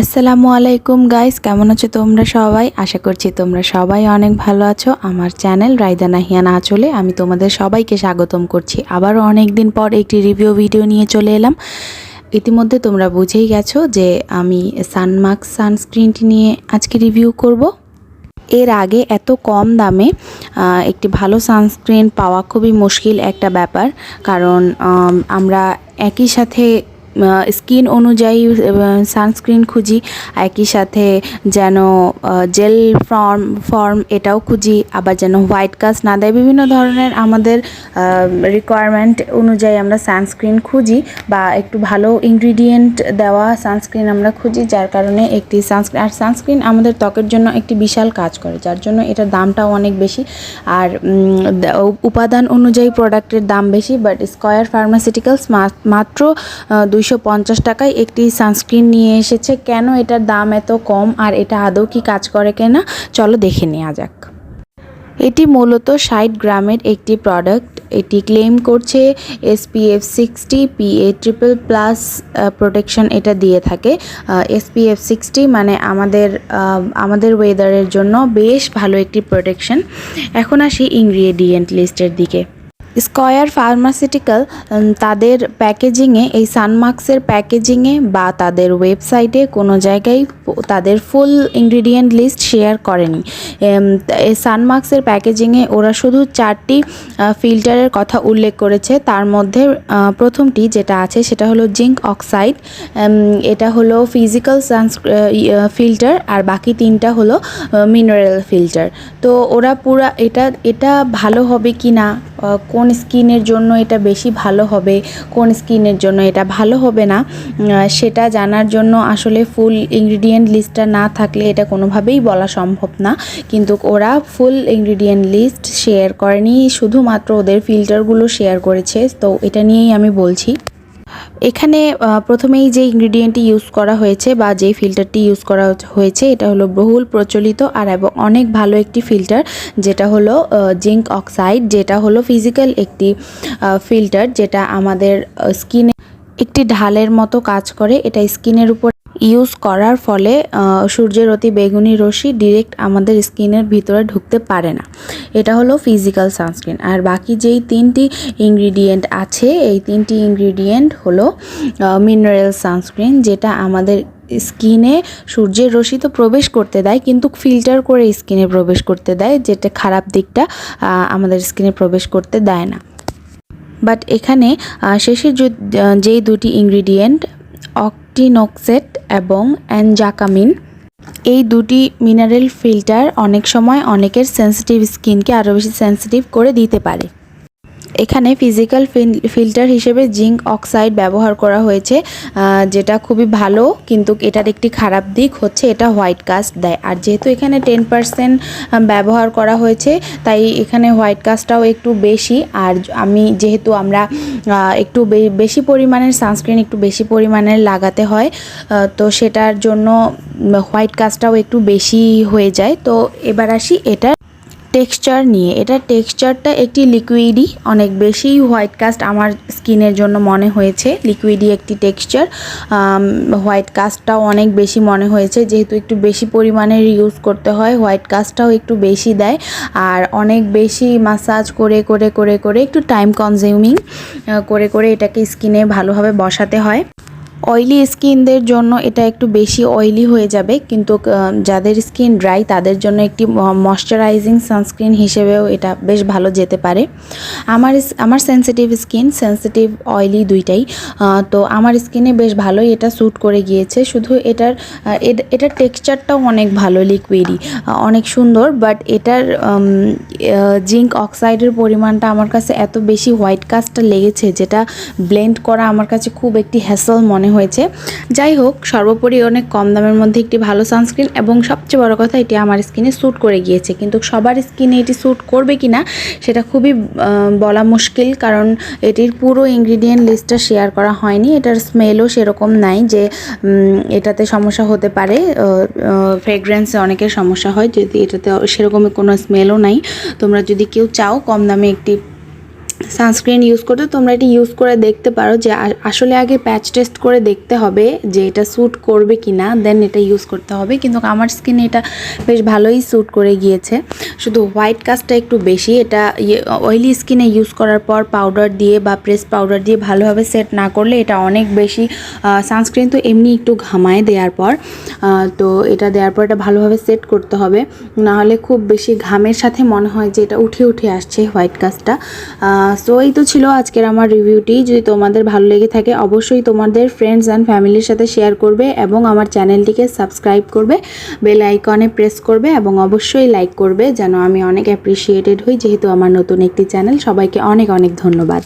আসসালামু আলাইকুম গাইস, কেমন আছো তোমরা সবাই? আশা করছি তোমরা সবাই অনেক ভালো আছো। আমার চ্যানেল রাইদা নাহিয়ান আঁচলে আমি তোমাদের সবাইকে স্বাগতম করছি। আবারও অনেক দিন পর একটি রিভিউ ভিডিও নিয়ে চলে এলাম। ইতিমধ্যে তোমরা বুঝেই গেছো যে আমি সানমাস্ক সানস্ক্রিনটি নিয়ে আজকে রিভিউ করব। এর আগে এত কম দামে একটি ভালো সানস্ক্রিন পাওয়া খুবই মুশকিল একটা ব্যাপার, কারণ আমরা একই সাথে স্কিন অনুযায়ী সানস্ক্রিন খুঁজি, একই সাথে যেন জেল ফর্ম এটাও খুঁজি, আবার যেন হোয়াইট কাস্ট না দেয়। বিভিন্ন ধরনের আমাদের রিকোয়ারমেন্ট অনুযায়ী আমরা সানস্ক্রিন খুঁজি বা একটু ভালো ইনগ্রিডিয়েন্ট দেওয়া সানস্ক্রিন আমরা খুঁজি, যার কারণে একটি সানস্ক্রিন আমাদের ত্বকের জন্য একটি বিশাল কাজ করে, যার জন্য এটার দামটাও অনেক বেশি। আর উপাদান অনুযায়ী প্রোডাক্টের দাম বেশি। বাট স্কয়ার ফার্মাসিউটিক্যালস মাত্র 250 টাকায় একটি সানস্ক্রিন নিয়ে এসেছে। কেন এটার দাম এত কম আর এটা আদৌ কি কাজ করে কিনা চলো দেখে নেওয়া যাক। এটি মূলত 60 গ্রামের একটি প্রোডাক্ট। এটি ক্লেম করছে SPF 60 PA++ প্রোটেকশন এটা দিয়ে থাকে। SPF 60 মানে আমাদের ওয়েদারের জন্য বেশ ভালো একটি প্রোটেকশন। এখন আসি ইনগ্রিডিয়েন্ট লিস্টের দিকে। স্কয়ার ফার্মাসিউটিক্যাল তাদের প্যাকেজিংয়ে, এই সানমাস্কের প্যাকেজিংয়ে বা তাদের ওয়েবসাইটে কোনো জায়গায় তাদের ফুল ইনগ্রিডিয়েন্ট লিস্ট শেয়ার করেনি। এই সানমাস্কের প্যাকেজিংয়ে ওরা শুধু 4টি ফিল্টারের কথা উল্লেখ করেছে। তার মধ্যে প্রথমটি যেটা আছে সেটা হলো জিঙ্ক অক্সাইড, এটা হলো ফিজিক্যাল ফিল্টার, আর বাকি 3টা হলো মিনারেল ফিল্টার। তো ওরা পুরা এটা ভালো হবে কি না, কোন স্কিনের জন্য এটা বেশি ভালো হবে, কোন স্কিনের জন্য এটা ভালো হবে না, সেটা জানার জন্য আসলে ফুল ইনগ্রিডিয়েন্ট লিস্টটা না থাকলে এটা কোনোভাবেই বলা সম্ভব না। কিন্তু ওরা ফুল ইনগ্রিডিয়েন্ট লিস্ট শেয়ার করেনি, শুধুমাত্র ওদের ফিল্টারগুলো শেয়ার করেছে। তো এটা নিয়েই আমি বলছি। এখানে প্রথমেই যে ইনগ্রিডিয়েন্টটি ইউজ করা হয়েছে বা যেই ফিল্টারটি ইউজ করা হয়েছে এটা হলো বহুল প্রচলিত আর এবং অনেক ভালো একটি ফিল্টার, যেটা হলো জিঙ্ক অক্সাইড, যেটা হলো ফিজিক্যাল একটি ফিল্টার, যেটা আমাদের স্কিনে একটি ঢালের মতো কাজ করে। এটা স্কিনের উপর ইউজ করার ফলে সূর্যের অতি বেগুনি রশ্মি ডিরেক্ট আমাদের স্কিনের ভিতরে ঢুকতে পারে না। এটা হলো ফিজিক্যাল সানস্ক্রিন। আর বাকি যেই 3টি ইনগ্রিডিয়েন্ট আছে, এই 3টি ইনগ্রিডিয়েন্ট হলো মিনারেল সানস্ক্রিন, যেটা আমাদের স্কিনে সূর্যের রশ্মি তো প্রবেশ করতে দেয়, কিন্তু ফিল্টার করে স্কিনে প্রবেশ করতে দেয়, যেটা খারাপ দিকটা আমাদের স্কিনে প্রবেশ করতে দেয় না। বাট এখানে শেষের যেই 2টি ইনগ্রিডিয়েন্ট অক্টিনোক্সেট এবং অ্যানজাকামিন, এই 2টি মিনারেল ফিল্টার অনেক সময় অনেকের সেন্সিটিভ স্কিনকে আরও বেশি সেন্সিটিভ করে দিতে পারে। এখানে ফিজিক্যাল ফিল্টার হিসেবে জিঙ্ক অক্সাইড ব্যবহার করা হয়েছে, যেটা খুবই ভালো, কিন্তু এটার একটি খারাপ দিক হচ্ছে এটা হোয়াইট কাস্ট দেয়। আর যেহেতু এখানে 10% ব্যবহার করা হয়েছে, তাই এখানে হোয়াইট কাস্টটাও একটু বেশি। আর যেহেতু আমরা একটু বেশি পরিমাণের সানস্ক্রিন একটু বেশি পরিমাণের লাগাতে হয়, তো সেটার জন্য হোয়াইট কাস্টটাও একটু বেশি হয়ে যায়। তো এবার আসি এটা টেক্সচার নিয়ে। এটার টেক্সচারটা একটি লিকুইডি, অনেক বেশি হোয়াইট কাস্ট আমার স্কিনের জন্য মনে হয়েছে। লিকুইডি একটি টেক্সচার, হোয়াইট কাস্টটাও অনেক বেশি মনে হয়েছে, যেহেতু একটু বেশি পরিমাণের ইউজ করতে হয়, হোয়াইট কাস্টটাও একটু বেশি দেয়। আর অনেক বেশি মাসাজ করে করে করে করে একটু টাইম কনজিউমিং করে এটাকে স্কিনে ভালোভাবে বসাতে হয়। অয়েলি স্কিনদের জন্য এটা একটু বেশি অয়েলি হয়ে যাবে, কিন্তু যাদের স্কিন ড্রাই তাদের জন্য একটি ময়শ্চারাইজিং সানস্ক্রিন হিসেবেও এটা বেশ ভালো যেতে পারে। আমার সেন্সিটিভ স্কিন, সেন্সিটিভ অয়েলি দুইটাই, তো আমার স্কিনে বেশ ভালোই এটা স্যুট করে গিয়েছে। শুধু এটার টেক্সচারটাও অনেক ভালো, লিকুইডি, অনেক সুন্দর। বাট এটার জিঙ্ক অক্সাইডের পরিমাণটা আমার কাছে এত বেশি হোয়াইট কাস্টটা লেগেছে, যেটা ব্লেন্ড করা আমার কাছে খুব একটি হ্যাসল মনে হয়েছে। যাই হোক, সর্বোপরি অনেক কম দামের মধ্যে একটি ভালো সানস্ক্রিন, এবং সবচেয়ে বড় কথা এটি আমার স্কিনে স্যুট করে গিয়েছে। কিন্তু সবার স্কিনে এটি স্যুট করবে কিনা সেটা খুবই বলা মুশকিল, কারণ এটির পুরো ইনগ্রিডিয়েন্ট লিস্টটা শেয়ার করা হয়নি। এটার স্মেলও সেরকম নাই যে এটাতে সমস্যা হতে পারে। ফ্রেগ্রেন্সে অনেকের সমস্যা হয়, যদি এটাতে সেরকম কোনো স্মেলও নাই। তোমরা যদি কেউ চাও কম দামে একটি সানস্ক্রিন ইউজ করতে তোমরা এটা ইউজ করে দেখতে পারো যে আসলে আগে প্যাচ টেস্ট করে দেখতে হবে যে এটা স্যুট করবে কি না, দেন এটা ইউজ করতে হবে। কিন্তু আমার স্কিনে এটা বেশ ভালোই স্যুট করে গিয়েছে, শুধু হোয়াইট কাস্টটা একটু বেশি। এটা অয়েলি স্কিনে ইউজ করার পর পাউডার দিয়ে বা প্রেস পাউডার দিয়ে ভালোভাবে সেট না করলে এটা অনেক বেশি, সানস্ক্রিন তো এমনি একটু ঘামায় দেওয়ার পর, তো এটা দেওয়ার পর এটা ভালোভাবে সেট করতে হবে, নাহলে খুব বেশি ঘামের সাথে মনে হয় যে এটা উঠে উঠে আসছে হোয়াইট কাস্টটা। সো এই তো ছিল আজকের আমার রিভিউটি। যদি তোমাদের ভালো লেগে থাকে অবশ্যই তোমাদের ফ্রেন্ডস অ্যান্ড ফ্যামিলির সাথে শেয়ার করবে এবং আমার চ্যানেলটিকে সাবস্ক্রাইব করবে, বেল আইকনে প্রেস করবে এবং অবশ্যই লাইক করবে যেন আমি অনেক অ্যাপ্রিসিয়েটেড হই, যেহেতু আমার নতুন একটি চ্যানেল। সবাইকে অনেক অনেক ধন্যবাদ।